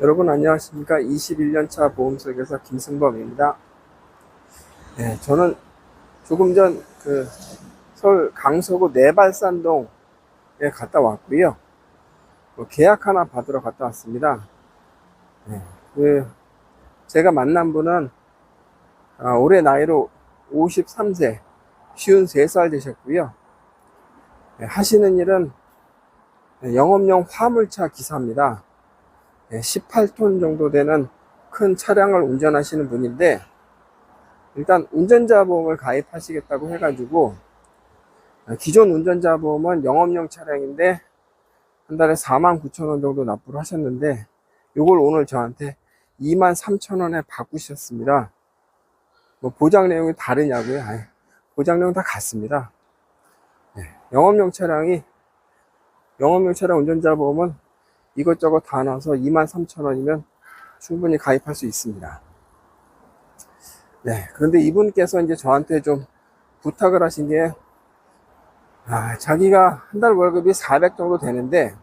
여러분 안녕하십니까. 21년차 보험설계사 김승범입니다. 네, 저는 조금 전 서울 강서구 내발산동에 갔다 왔고요. 계약 하나 받으러 갔다 왔습니다. 네, 제가 만난 분은 올해 나이로 53세 53살 되셨고요. 네, 하시는 일은 영업용 화물차 기사입니다. 18톤 정도 되는 큰 차량을 운전하시는 분인데, 일단 운전자 보험을 가입하시겠다고 해가지고, 기존 운전자 보험은 영업용 차량인데 한 달에 49,000원 정도 납부를 하셨는데, 요걸 오늘 저한테 23,000원에 바꾸셨습니다. 뭐 보장 내용이 다르냐고요? 아니, 보장 내용 다 같습니다. 영업용 차량 운전자 보험은 이것저것 다 넣어서 23,000원이면 충분히 가입할 수 있습니다. 네, 그런데 이분께서 이제 저한테 좀 부탁을 하신 게, 자기가 한 달 월급이 400 정도 되는데,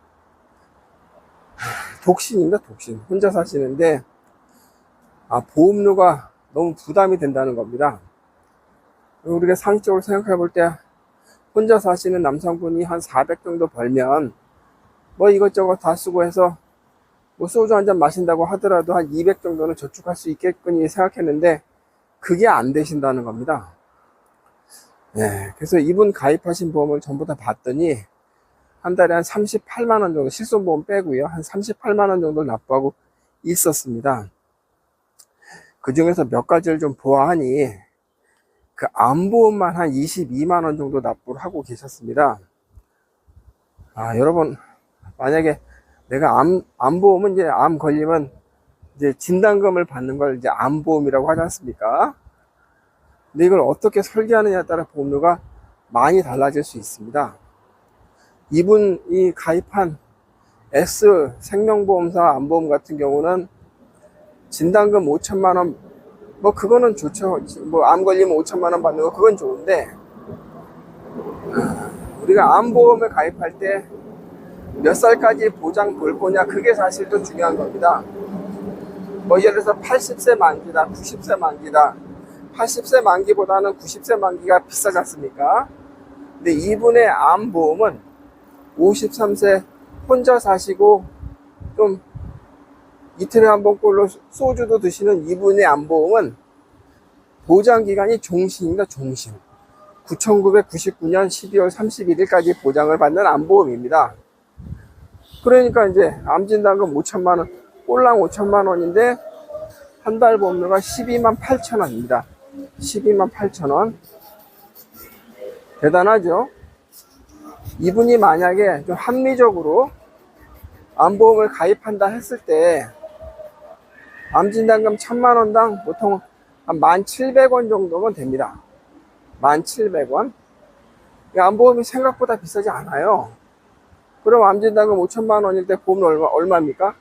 독신입니다, 독신. 혼자 사시는데, 보험료가 너무 부담이 된다는 겁니다. 우리가 상식적으로 생각해 볼 때, 혼자 사시는 남성분이 한 400 정도 벌면, 뭐 이것저것 다 쓰고 해서 뭐 소주 한잔 마신다고 하더라도 한 200 정도는 저축할 수 있겠거니 생각했는데, 그게 안 되신다는 겁니다. 네, 그래서 이분 가입하신 보험을 전부 다 봤더니 한 달에 한 38만 원 정도, 실손보험 빼고요, 한 38만 원 정도를 납부하고 있었습니다. 그 중에서 몇 가지를 좀 보아하니 그 암보험만 한 22만 원 정도 납부를 하고 계셨습니다. 여러분, 만약에 내가 암보험은 이제 암 걸리면 이제 진단금을 받는 걸 이제 암보험이라고 하지 않습니까? 근데 이걸 어떻게 설계하느냐에 따라 보험료가 많이 달라질 수 있습니다. 이분이 가입한 S 생명보험사 암보험 같은 경우는 진단금 5천만 원, 뭐 그거는 좋죠. 뭐 암 걸리면 5천만 원 받는 거 그건 좋은데, 우리가 암보험을 가입할 때 몇 살까지 보장 볼 거냐, 그게 사실 더 중요한 겁니다. 뭐 예를 들어서 80세 만기다, 90세 만기다. 80세 만기보다는 90세 만기가 비싸지 않습니까? 근데 이분의 암보험은 53세 혼자 사시고 좀 이틀에 한 번꼴로 소주도 드시는 이분의 암보험은 보장기간이 종신입니다. 종신. 1999년 12월 31일까지 보장을 받는 암보험입니다. 그러니까 이제 암진단금 5천만 원, 꼴랑 5천만 원인데 한 달 보험료가 12만 8천 원입니다. 12만 8천 원. 대단하죠? 이분이 만약에 좀 합리적으로 암보험을 가입한다 했을 때 암진단금 1,000만 원당 보통 한 1,700원 정도면 됩니다. 1,700원. 암보험이 생각보다 비싸지 않아요. 그럼 암진단금 5천만 원일 때 보험료 얼마입니까?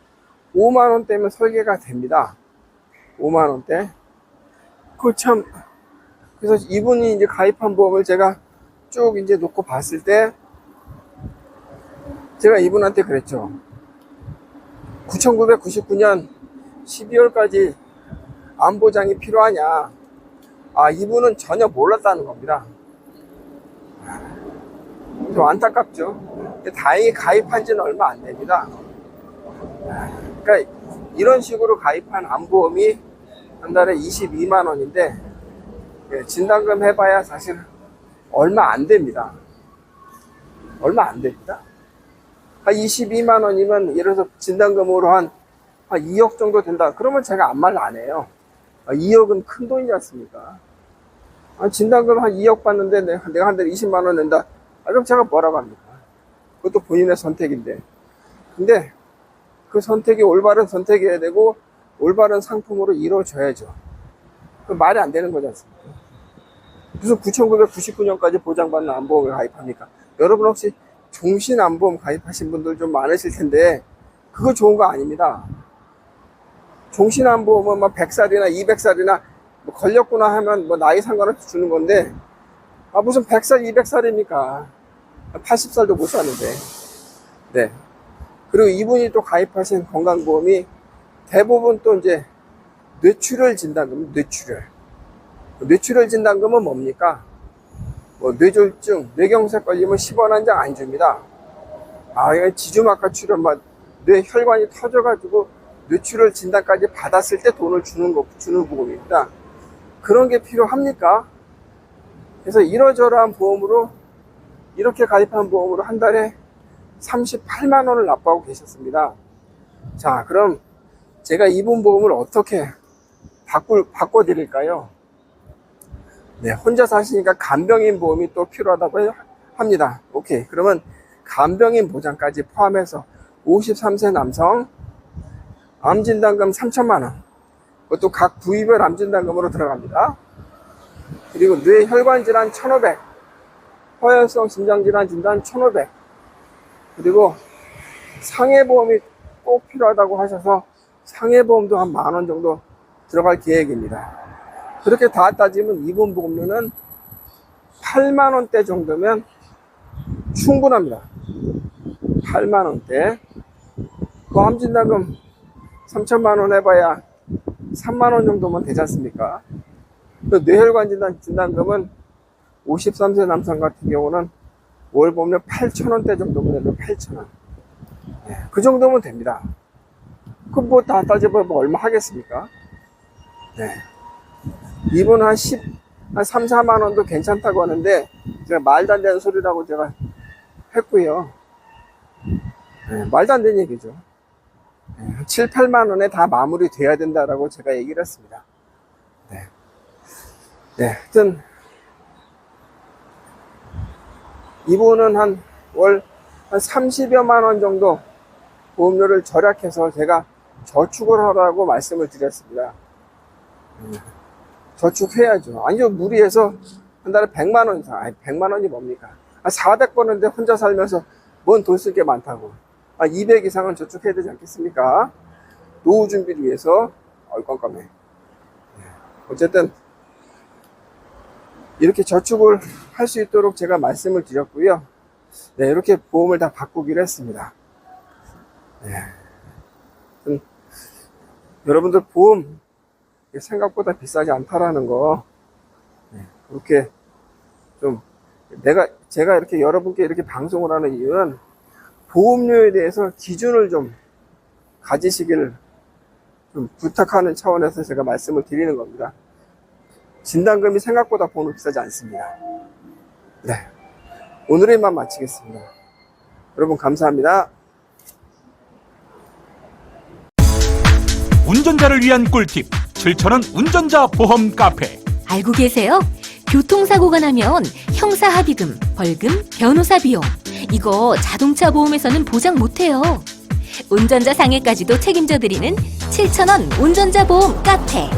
5만 원대면 설계가 됩니다. 5만 원대. 그래서 이분이 이제 가입한 보험을 제가 쭉 이제 놓고 봤을 때, 제가 이분한테 그랬죠. 1999년 12월까지 암보장이 필요하냐. 이분은 전혀 몰랐다는 겁니다. 좀 안타깝죠. 다행히 가입한 지는 얼마 안 됩니다. 그러니까 이런 식으로 가입한 암보험이 한 달에 22만 원인데 진단금 해봐야 사실 얼마 안 됩니다. 얼마 안 됩니다. 한 22만 원이면 예를 들어서 진단금으로 한 2억 정도 된다. 그러면 제가 아무 말 안 해요. 2억은 큰 돈이지 않습니까? 진단금 한 2억 받는데 내가 한 달에 20만 원 낸다. 그럼 제가 뭐라고 합니까? 그것도 본인의 선택인데. 근데 그 선택이 올바른 선택이어야 되고 올바른 상품으로 이루어져야죠. 그 말이 안 되는 거지 않습니까? 무슨 1999년까지 보장받는 암보험을 가입합니까? 여러분 혹시 종신 암보험 가입하신 분들 좀 많으실 텐데 그거 좋은 거 아닙니다. 종신 암보험은 막 100살이나 200살이나 뭐 걸렸구나 하면 뭐 나이 상관없이 주는 건데, 무슨 100살 200살입니까? 80살도 못 사는데. 네. 그리고 이분이 또 가입하신 건강보험이 대부분 또 이제 뇌출혈 진단금, 뇌출혈 진단금은 뭡니까? 뭐 뇌졸중, 뇌경색 걸리면 10원 한 장 안 줍니다. 이거 지주막하 출혈, 뇌혈관이 터져가지고 뇌출혈 진단까지 받았을 때 돈을 주는 부분입니다. 그런 게 필요합니까? 그래서 이러저러한 보험으로, 이렇게 가입한 보험으로 한 달에 38만 원을 납부하고 계셨습니다. 자, 그럼 제가 이분 보험을 어떻게 바꿔드릴까요? 네, 혼자 사시니까 간병인 보험이 또 필요하다고 합니다. 오케이. 그러면 간병인 보장까지 포함해서 53세 남성 암진단금 3천만 원. 그것도 각 부위별 암진단금으로 들어갑니다. 그리고 뇌혈관 질환 1,500, 허혈성 심장질환 진단 1,500, 그리고 상해보험이 꼭 필요하다고 하셔서 상해보험도 한 10,000원 정도 들어갈 계획입니다. 그렇게 다 따지면 이분 보험료는 8만 원대 정도면 충분합니다. 8만 원대. 그 암진단금 3천만 원 해봐야 3만 원 정도면 되지 않습니까? 그 뇌혈관 진단금은 53세 남성 같은 경우는 월 보험료 8,000원대 정도면 돼요. 8,000원. 네, 그 정도면 됩니다. 그럼 뭐 다 따져보면 얼마 하겠습니까? 네. 이분 한 3, 4만 원도 괜찮다고 하는데, 제가 말도 안 되는 소리라고 제가 했고요. 네, 말도 안 되는 얘기죠. 네, 7, 8만 원에 다 마무리 돼야 된다라고 제가 얘기를 했습니다. 네. 네, 하여튼, 이분은 월 한 30여만 원 정도 보험료를 절약해서 제가 저축을 하라고 말씀을 드렸습니다. 저축해야죠. 아니요, 무리해서 한 달에 100만 원 이상, 100만 원이 뭡니까? 400 버는데 혼자 살면서 뭔 돈 쓸 게 많다고. 200 이상은 저축해야 되지 않겠습니까? 노후 준비를 위해서. 깜깜해. 어쨌든, 이렇게 저축을 할 수 있도록 제가 말씀을 드렸고요. 네, 이렇게 보험을 다 바꾸기로 했습니다. 네. 여러분들 보험 생각보다 비싸지 않다라는 거, 네, 그렇게 좀 제가 이렇게 여러분께 이렇게 방송을 하는 이유는 보험료에 대해서 기준을 좀 가지시길 좀 부탁하는 차원에서 제가 말씀을 드리는 겁니다. 진단금이 생각보다 보험이 비싸지 않습니다. 네, 오늘의만 마치겠습니다. 여러분 감사합니다. 운전자를 위한 꿀팁 7,000원 운전자 보험 카페. 알고 계세요? 교통사고가 나면 형사합의금, 벌금, 변호사 비용 이거 자동차 보험에서는 보장 못해요. 운전자 상해까지도 책임져 드리는 7,000원 운전자 보험 카페.